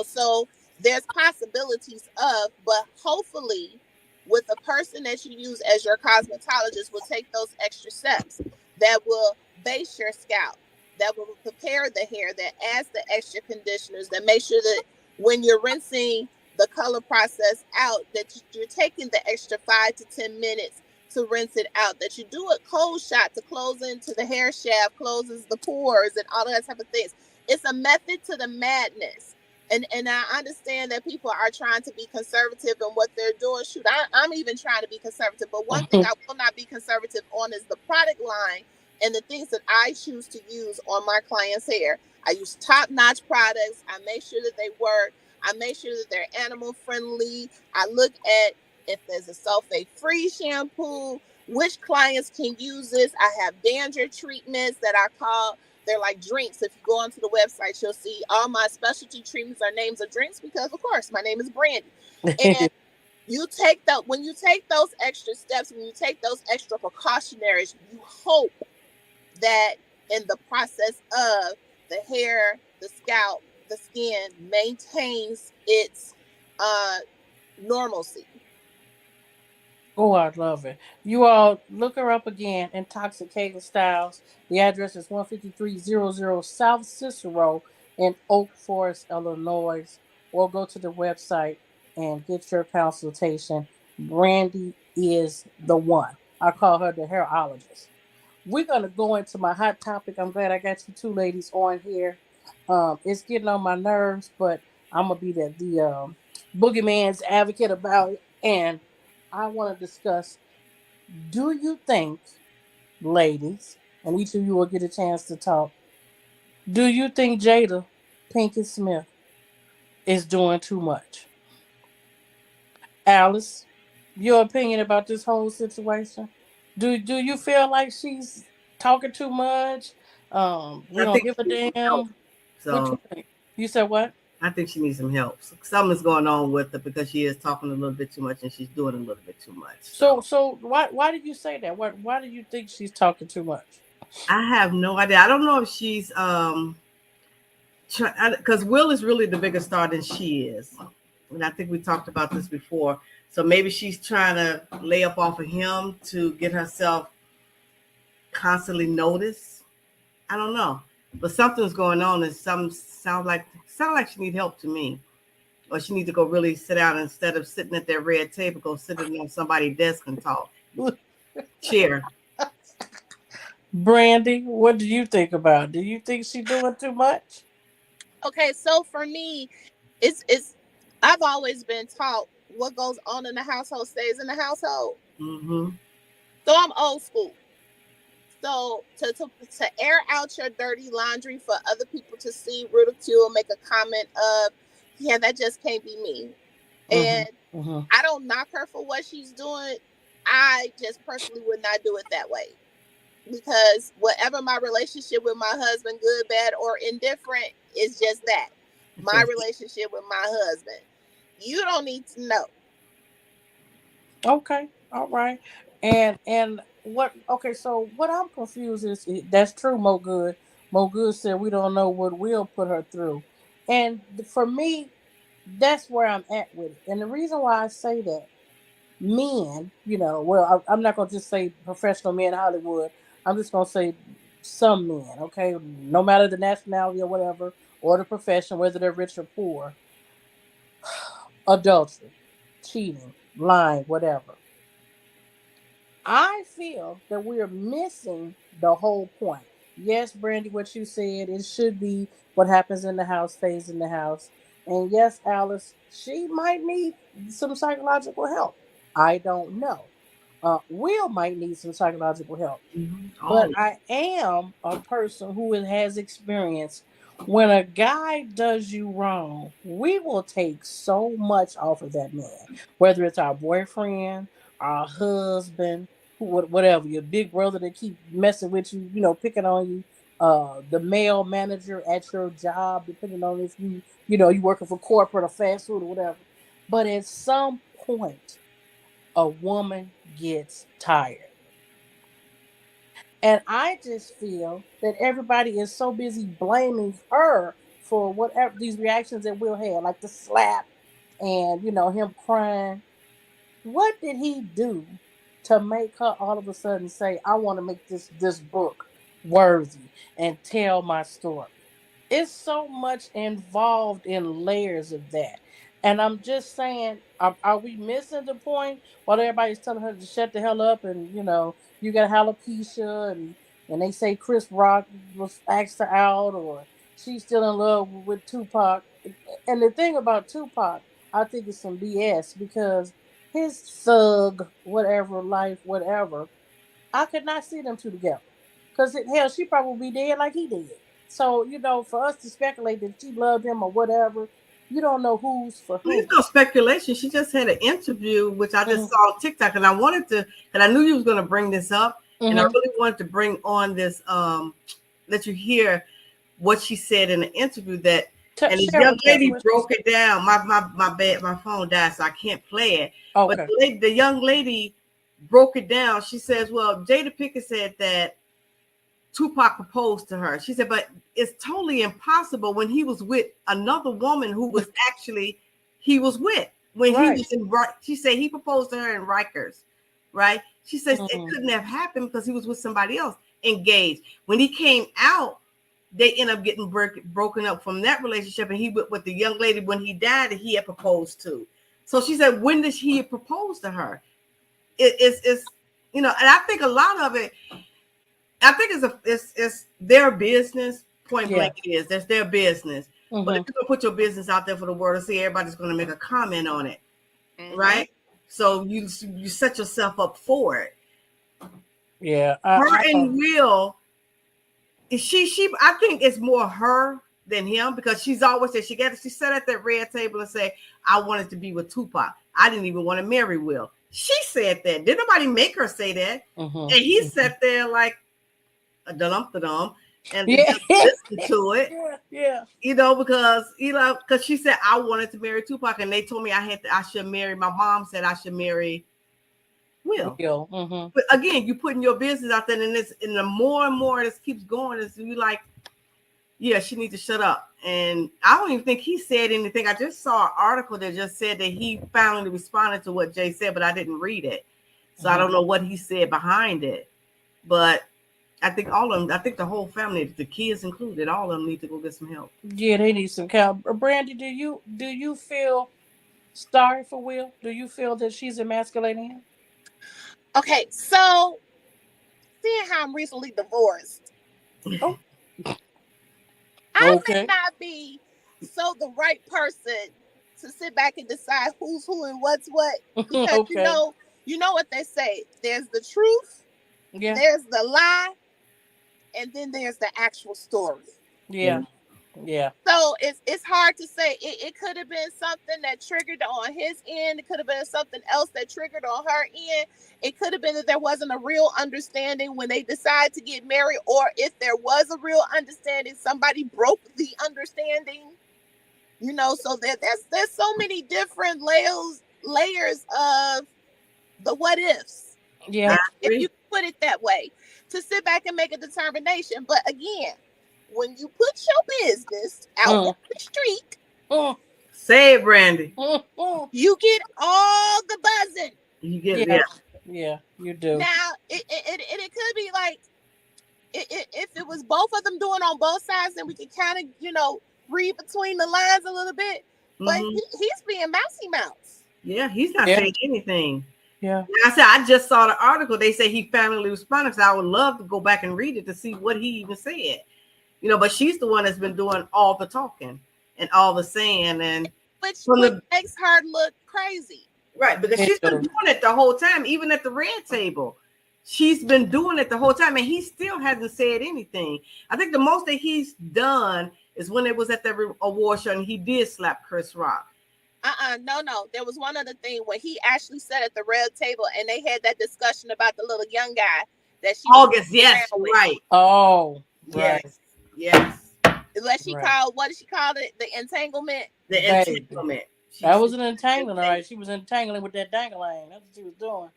so there's possibilities of, but hopefully with a person that you use as your cosmetologist will take those extra steps that will base your scalp, that will prepare the hair, that adds the extra conditioners, that make sure that when you're rinsing the color process out, that you're taking the extra 5 to 10 minutes to rinse it out, that you do a cold shot to close into the hair shaft, closes the pores and all of that type of things. It's a method to the madness. And I understand that people are trying to be conservative in what they're doing. Shoot, I'm even trying to be conservative. But one thing I will not be conservative on is the product line and the things that I choose to use on my clients' hair. I use top-notch products. I make sure that they work. I make sure that they're animal friendly. I look at if there's a sulfate-free shampoo, which clients can use this. I have dandruff treatments that I call, they're like drinks. If you go onto the website, you'll see all my specialty treatments are names of drinks because, of course, my name is Brandy. And you take that, when you take those extra steps, when you take those extra precautionaries, you hope that in the process of the hair, the scalp, the skin maintains its normalcy. Oh, I love it. You all look her up again, Intoxicating Styles. The address is 15300 South Cicero in Oak Forest, Illinois. Or go to the website and get your consultation. Brandy is the one. I call her the hairologist. We're going to go into my hot topic. I'm glad I got you two ladies on here. It's getting on my nerves, but I'm going to be the boogeyman's advocate about it. And I want to discuss, do you think, ladies, and each of you will get a chance to talk, do you think Jada Pinkett Smith is doing too much? Alice, your opinion about this whole situation? Do you feel like she's talking too much? We I don't think give a she needs some help. damn. What you So think? You said what? I think she needs some help. Something's going on with her because she is talking a little bit too much and she's doing a little bit too much. So why did you say that? Why do you think she's talking too much? I have no idea. I don't know if she's because Will is really the bigger star than she is, and I think we talked about this before. So maybe she's trying to lay up off of him to get herself constantly noticed. I don't know, but something's going on, and some sound like she need help to me, or she needs to go really sit down instead of sitting at that red table. Go sitting on somebody's desk and talk. Chair. Brandy, what do you think about it? Do you think she's doing too much? Okay, so for me, it's I've always been taught what goes on in the household stays in the household. Mm-hmm. So I'm old school. So to air out your dirty laundry for other people to see, ridicule, make a comment of, yeah, that just can't be me. Mm-hmm. And Mm-hmm. I don't knock her for what she's doing. I just personally would not do it that way because whatever my relationship with my husband, good, bad, or indifferent, is just that. My relationship with my husband. You don't need to know. Okay, all right. And what? Okay, so what I'm confused is that's true. Mo Good. Mo Good said we don't know what will put her through, and for me, that's where I'm at with it. And the reason why I say that, men, well, I'm not gonna just say professional men in Hollywood. I'm just gonna say some men. Okay, no matter the nationality or whatever, or the profession, whether they're rich or poor, adultery, cheating, lying, whatever. I feel that we are missing the whole point. Yes, Brandy, what you said, it should be what happens in the house stays in the house. And yes, Alice, she might need some psychological help. I don't know. Will might need some psychological help. Oh, But I am a person who has experience. When a guy does you wrong, we will take so much off of that man, whether it's our boyfriend, our husband, whatever, your big brother that keep messing with you, picking on you, the male manager at your job, depending on if you working for corporate or fast food or whatever. But at some point, a woman gets tired. And I just feel that everybody is so busy blaming her for whatever these reactions that Will had, like the slap and him crying. What did he do to make her all of a sudden say, "I want to make this book worthy and tell my story"? It's so much involved in layers of that. And I'm just saying, are we missing the point while everybody's telling her to shut the hell up and you got alopecia and they say Chris Rock was asked her out or she's still in love with Tupac. And the thing about Tupac, I think it's some BS because his thug, whatever, life, whatever, I could not see them two together. Because hell, she probably be dead like he did. So, for us to speculate that she loved him or whatever, you don't know who's for there's who. no speculation. She just had an interview, which I just Mm-hmm. saw on TikTok, and I wanted to, and I knew you was going to bring this up, and I Mm-hmm. really wanted to bring on this, let you hear what she said in the interview and this Share young with us lady what she broke said. it down. My phone died, so I can't play it. But Okay. the young lady broke it down. She says, "Well, Jada Pinkett said that Tupac proposed to her." She said, "But it's totally impossible when he was with another woman who was actually he was with when he Right. was in." She said he proposed to her in Rikers, right? She says it Mm-hmm. couldn't have happened because he was with somebody else, engaged. When he came out, they end up getting broken up from that relationship, and he with the young lady when he died that he had proposed to. So she said, when did he propose to her? It's and I think a lot of it, I think it's their business. Point Yeah. blank, it is. That's their business. But Mm-hmm. if you're gonna put your business out there for the world to see, everybody's gonna make a comment on it, Mm-hmm. right? So you set yourself up for it. Yeah. Her I and Will, she I think it's more her than him because she's always said she sat at that red table and said, "I wanted to be with Tupac. I didn't even want to marry Will." She said that. Did nobody make her say that? Mm-hmm. And he Mm-hmm. sat there like a dum and Yeah. just listened to it. Yeah. Yeah. Because she said I wanted to marry Tupac, and they told me I should marry. My mom said I should marry Will. Will. Mm-hmm. But again, you putting your business out there, and the more and more this keeps going, is you like, yeah, she needs to shut up. And I don't even think he said anything. I just saw an article that just said that he finally responded to what Jay said, but I didn't read it, so I Mm-hmm. don't know what he said behind it. But I think all of them, I think the whole family, the kids included, all of them need to go get some help. Yeah, they need some help. Brandy, do you feel sorry for Will? Do you feel that she's emasculating him? Okay, so seeing how I'm recently divorced, Oh, I may okay. not be so the right person to sit back and decide who's who and what's what, because Okay. you know what they say. There's the truth, Yeah. there's the lie, and then there's the actual story. Yeah. Yeah. So it's hard to say. It could have been something that triggered on his end. It could have been something else that triggered on her end. It could have been that there wasn't a real understanding when they decided to get married, or if there was a real understanding, somebody broke the understanding. So there's so many different layers of the what ifs, Yeah. I if you agree. put it that way, to sit back and make a determination. But again, when you put your business out on Mm, the street, mm, Say it, Brandy. you get all the buzzing. You get it. yeah. Yeah. Yeah. You do. Now, it could be like, if it was both of them doing on both sides, then we could kind of, read between the lines a little bit. But Mm-hmm. he's being mousy mouse. Yeah, he's not Yeah. saying anything. Yeah. Like I said, I just saw the article. They say he family responded. So I would love to go back and read it to see what he even said. But she's the one that's been doing all the talking and all the saying, and which from the makes her look crazy. right, because she's been doing it the whole time, even at the red table. She's been doing it the whole time, and he still hasn't said anything. I think the most that he's done is when it was at the award show and he did slap Chris Rock. No. There was one other thing when he actually sat at the red table and they had that discussion about the little young guy that she August, yes, right. Oh, right. Yes. What she called? What did she call it? The entanglement. The entanglement. That was an entanglement, all right. She was entangling with that dangling. That's what she was doing.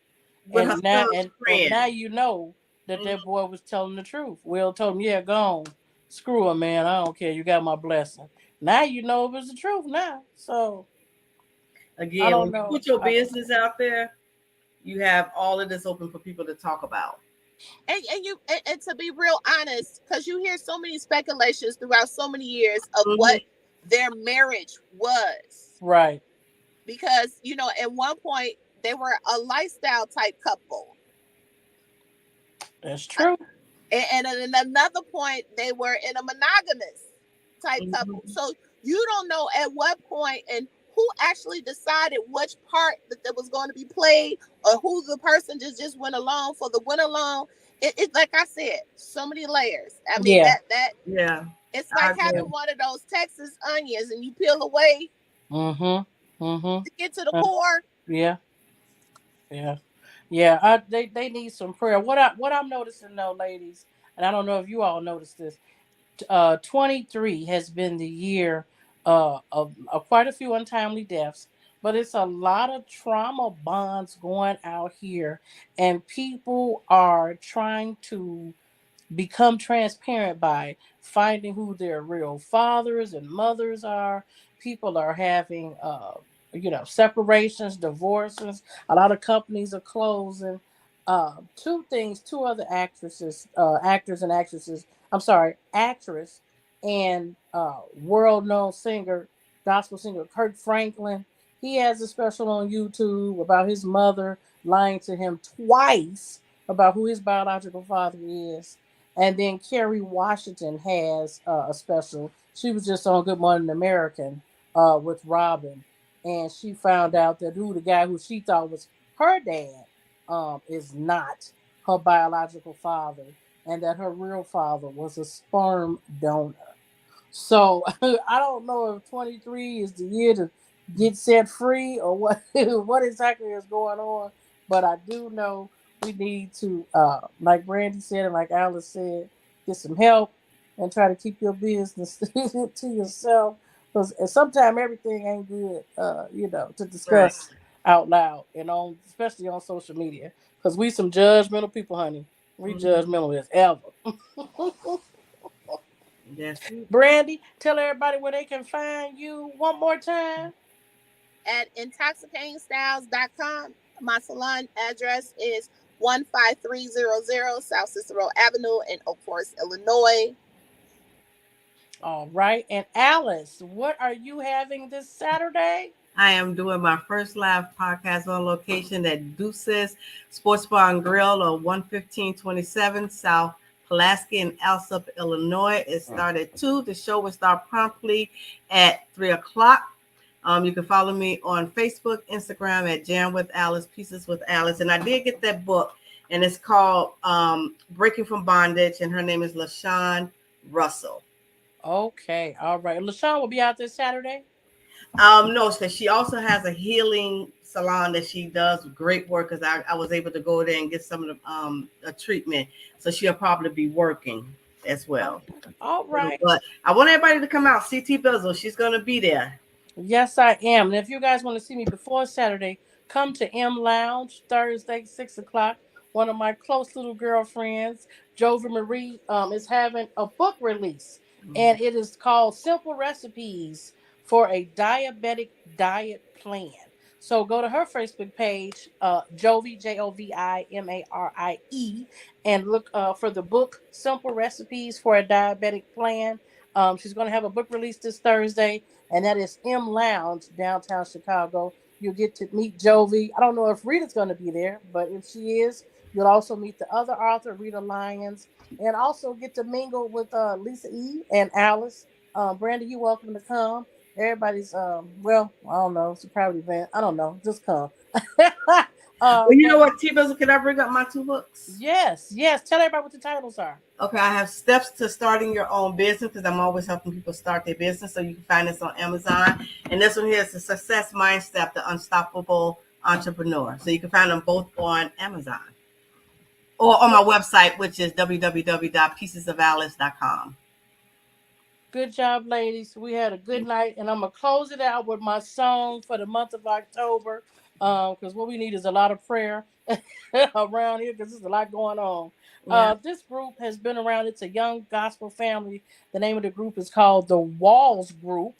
And now you know that that boy was telling the truth. Will told him, "Yeah, go on, screw him, man. I don't care. You got my blessing." Now you know it was the truth. Now, so again, I don't when know. you put your business out there, you have all of this open for people to talk about. And to be real honest, because you hear so many speculations throughout so many years of what their marriage was. Right. Because, at one point they were a lifestyle type couple. That's true. And at another point they were in a monogamous type couple. So you don't know at what point and who actually decided which part that was going to be played, or who the person just went along for the went along. It like I said, so many layers. I mean, yeah. It's like having one of those Texas onions and you peel away to get to the core. Yeah. They need some prayer. What I'm noticing though, ladies, and I don't know if you all noticed this. 23 has been the year of quite a few untimely deaths, but it's a lot of trauma bonds going out here, and people are trying to become transparent by finding who their real fathers and mothers are. People are having separations, divorces. A lot of companies are closing. Two other actors and actresses, I'm sorry, actress and world known singer, gospel singer Kirk Franklin, he has a special on YouTube about his mother lying to him twice about who his biological father is. And then Kerry Washington has a special. She was just on Good Morning American with Robin, and she found out that the guy who she thought was her dad is not her biological father, and that her real father was a sperm donor. So I don't know if 23 is the year to get set free or what what exactly is going on, but I do know we need to, like Brandy said and like Alice said, get some help and try to keep your business to yourself, because sometimes everything ain't good, to discuss out loud and on, especially on social media, because we some judgmental people, honey. We judgmental as ever. Yes. Brandy, tell everybody where they can find you one more time. At intoxicatingstyles.com. My salon address is 15300 South Cicero Avenue in Oak Forest, Illinois. All right. And Alice, what are you having this Saturday? I am doing my first live podcast on location at Deuces Sports Bar and Grill on 11527 South Pulaski in Alsop, Illinois. It started at 2. The show will start promptly at 3 o'clock. You can follow me on Facebook, Instagram at Jam with Alice, Pieces with Alice. And I did get that book, and it's called Breaking from Bondage, and her name is LaShawn Russell. Okay. All right. LaShawn will be out this Saturday? No, because she also has a healing salon that she does great work, because I was able to go there and get some of the a treatment. So she'll probably be working as well. All right. But I want everybody to come out. CT Bizzle, she's going to be there. Yes, I am. And if you guys want to see me before Saturday, come to M Lounge Thursday, 6 o'clock. One of my close little girlfriends, Jovi Marie, is having a book release. And it is called Simple Recipes for a Diabetic Diet Plan. So go to her Facebook page, Jovi, Jovimarie, and look for the book Simple Recipes for a Diabetic Plan. She's going to have a book release this Thursday, and that is M Lounge, downtown Chicago. You'll get to meet Jovi. I don't know if Rita's going to be there, but if she is, you'll also meet the other author, Rita Lyons, and also get to mingle with Lisa E. and Alice. Brandy, you're welcome to come. Everybody's well, I don't know, it's a private event. I don't know, just come. Well, you know But what, T Bizzle, can I bring up my two books? yes, yes. Tell everybody what the titles are. Okay, I have Steps to Starting Your Own Business because I'm always helping people start their business. So you can find this on Amazon. And this one here is the Success Mindset, the Unstoppable Entrepreneur. So you can find them both on Amazon or on my website, which is www.piecesofalice.com. Good job, ladies. We had a good night, and I'm gonna close it out with my song for the month of October. Because what we need is a lot of prayer around here, because there's a lot going on. Yeah. This group has been around. It's a young gospel family. The name of the group is called the Walls Group.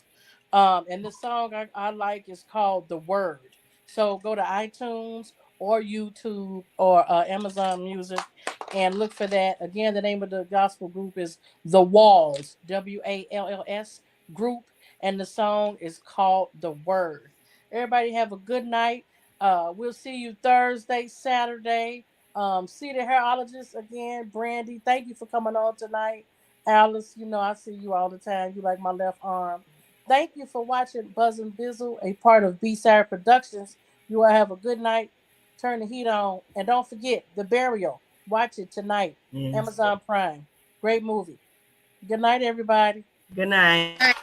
And the song I like is called The Word. So go to iTunes or YouTube or Amazon Music and look for that. Again, the name of the gospel group is The Walls, WALLS group, and the song is called The Word. Everybody have a good night. We'll see you Thursday, Saturday. See the hairologist again, Brandy. Thank you for coming on tonight. Alice, you know I see you all the time. You like my left arm. Thank you for watching Buzzin Bizzle, a part of B-Side Productions. You all have a good night. Turn the heat on. And don't forget, The Burial. Watch it tonight. Yes. Amazon Prime. Great movie. Good night, everybody. Good night.